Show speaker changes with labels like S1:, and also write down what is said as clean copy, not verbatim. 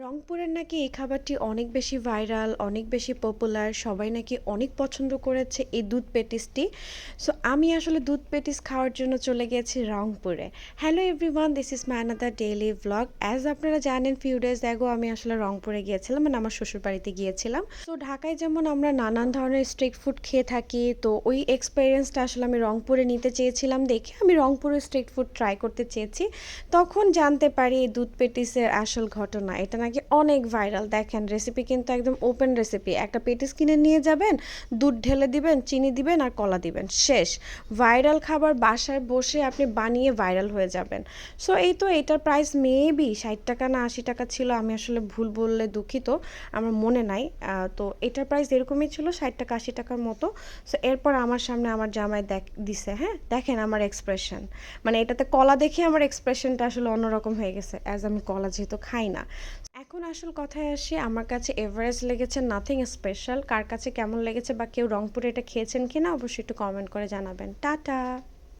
S1: রংপুরের নাকি এই খাবারটি অনেক বেশি ভাইরাল, অনেক বেশি পপুলার। সবাই নাকি অনেক পছন্দ করেছে এই দুধ পেটিসটি। সো আমি আসলে দুধ পেটিস খাওয়ার জন্য চলে গিয়েছি রংপুরে। Hello everyone, this is my another daily vlog. As আপনারা জানেন ফিউ ডেজ অ্যাগো আমি আসলে রংপুরে গিয়েছিলাম, মানে আমার শ্বশুরবাড়িতে গিয়েছিলাম। সো ঢাকায় যেমন আমরা নানান ধরনের স্ট্রিট ফুড খেয়ে থাকি, তো ওই এক্সপেরিয়েন্সটা আসলে আমি রংপুরে নিতে চেয়েছিলাম দেখে আমি রংপুরের স্ট্রিট ফুড ট্রাই করতে চেয়েছি। তখন জানতে পারি এই দুধ পেটিসের আসল ঘটনা। এটা নাকি অনেক ভাইরাল। দেখেন রেসিপি কিন্তু একদম ওপেন রেসিপি। একটা পেটিস কিনে নিয়ে যাবেন, দুধ ঢেলে দিবেন, চিনি দিবেন আর কলা দিবেন, শেষ। ভাইরাল খাবার বাসায় বসে আপনি বানিয়ে ভাইরাল হয়ে যাবেন। সো এই তো এটার প্রাইস মেবি 60 টাকা না 80 টাকা ছিল, আমি আসলে ভুল বললে দুঃখিত, আমার মনে নাই। তো এটার প্রাইস এরকমই ছিল, 60 টাকা 80 টাকার মতো। সো এরপর আমার সামনে আমার জামাই দিছে, হ্যাঁ দেখেন আমার এক্সপ্রেশন, মানে এটাতে কলা দেখে আমার এক্সপ্রেশনটা আসলে অন্যরকম হয়ে গেছে, অ্যাজ আমি কলা যেহেতু খাই না। এখন আসল কথায় আসি, আমার কাছে এভারেজ লেগেছে, নাথিং স্পেশাল। কার কাছে কেমন লেগেছে বা কেউ রংপুরে এটা খেয়েছেন কিনা অবশ্যই একটু কমেন্ট করে জানাবেন। টাটা।